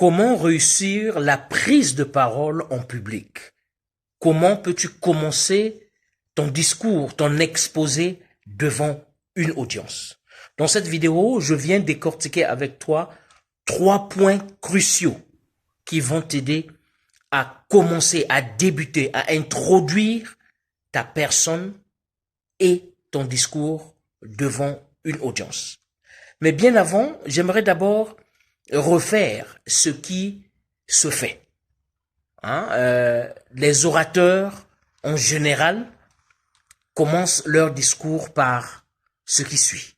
Comment réussir la prise de parole en public? Comment peux-tu commencer ton discours, ton exposé devant une audience? Dans cette vidéo, je viens décortiquer avec toi 3 points cruciaux qui vont t'aider à commencer, à débuter, à introduire ta personne et ton discours devant une audience. Mais bien avant, j'aimerais d'abord refaire ce qui se fait. Les orateurs, en général, commencent leur discours par ce qui suit.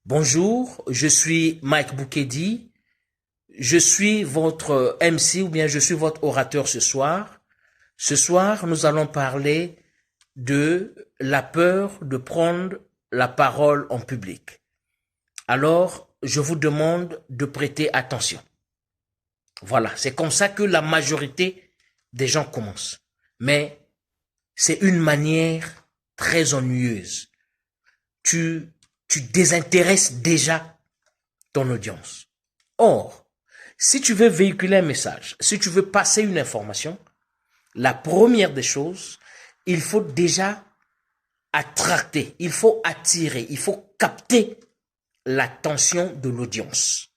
Bonjour, je suis Mike Boukedi, je suis votre MC ou bien je suis votre orateur ce soir. Ce soir, nous allons parler de la peur de prendre la parole en public. Alors, je vous demande de prêter attention. Voilà, c'est comme ça que la majorité des gens commencent. Mais c'est une manière très ennuyeuse. Tu désintéresses déjà ton audience. Or, si tu veux véhiculer un message, si tu veux passer une information, la première des choses, il faut déjà attracter, il faut attirer, il faut capter l'attention de l'audience.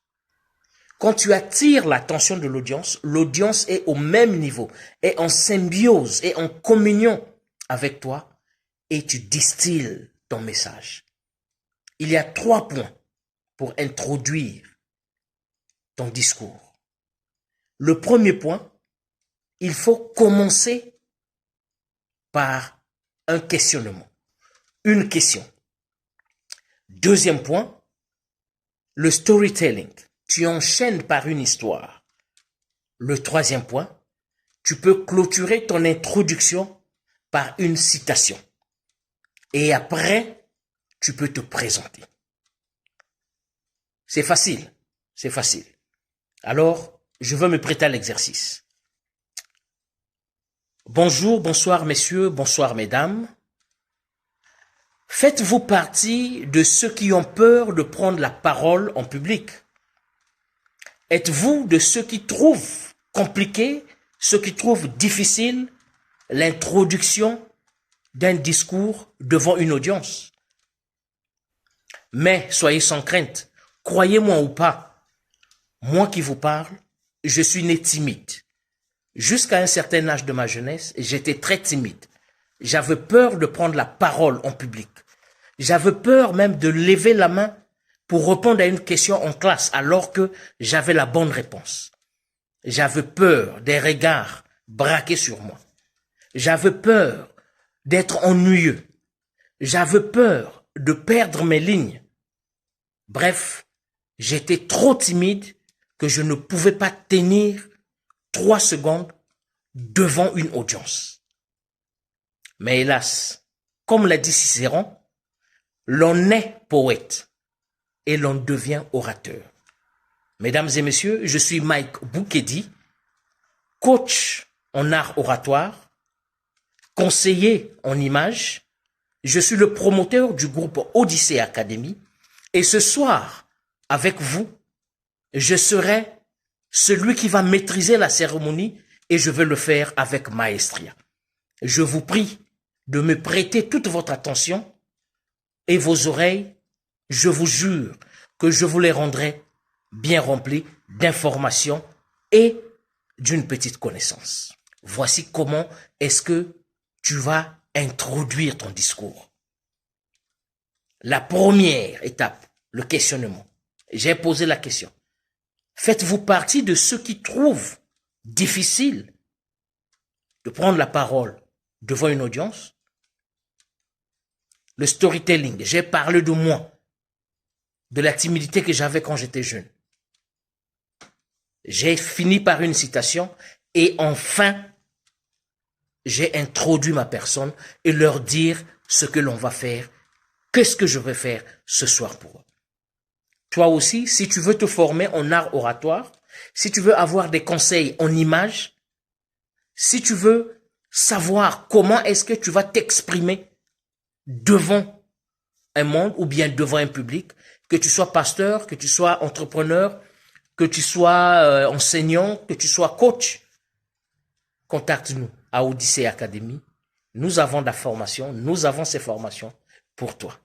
Quand tu attires l'attention de l'audience, l'audience est au même niveau, est en symbiose, est en communion avec toi et tu distilles ton message. Il y a 3 points pour introduire ton discours. Le premier point, il faut commencer par un questionnement, une question. Deuxième point, le storytelling. Tu enchaînes par une histoire. Le troisième point, tu peux clôturer ton introduction par une citation. Et après, tu peux te présenter. C'est facile, c'est facile. Alors, je veux me prêter à l'exercice. Bonjour, bonsoir messieurs, bonsoir mesdames. Faites-vous partie de ceux qui ont peur de prendre la parole en public? Êtes-vous de ceux qui trouvent compliqué, ceux qui trouvent difficile l'introduction d'un discours devant une audience? Mais soyez sans crainte, croyez-moi ou pas, moi qui vous parle, je suis né timide. Jusqu'à un certain âge de ma jeunesse, j'étais très timide. J'avais peur de prendre la parole en public. J'avais peur même de lever la main pour répondre à une question en classe alors que j'avais la bonne réponse. J'avais peur des regards braqués sur moi. J'avais peur d'être ennuyeux. J'avais peur de perdre mes lignes. Bref, j'étais trop timide que je ne pouvais pas tenir 3 secondes devant une audience. Mais hélas, comme l'a dit Cicéron, l'on est poète et l'on devient orateur. Mesdames et messieurs, je suis Mike Boukedi, coach en art oratoire, conseiller en images. Je suis le promoteur du groupe Odyssée Academy et ce soir, avec vous, je serai celui qui va maîtriser la cérémonie et je vais le faire avec maestria. Je vous prie de me prêter toute votre attention et vos oreilles, je vous jure que je vous les rendrai bien remplis d'informations et d'une petite connaissance. Voici comment est-ce que tu vas introduire ton discours. La première étape, le questionnement. J'ai posé la question. Faites-vous partie de ceux qui trouvent difficile de prendre la parole devant une audience? Le storytelling, j'ai parlé de moi, de la timidité que j'avais quand j'étais jeune. J'ai fini par une citation et enfin, j'ai introduit ma personne et leur dire ce que l'on va faire, qu'est-ce que je vais faire ce soir pour eux. Toi aussi, si tu veux te former en art oratoire, si tu veux avoir des conseils en images, si tu veux savoir comment est-ce que tu vas t'exprimer devant un monde ou bien devant un public, que tu sois pasteur, que tu sois entrepreneur, que tu sois enseignant, que tu sois coach, contacte-nous à Odyssée Academy. Nous avons de la formation, nous avons ces formations pour toi.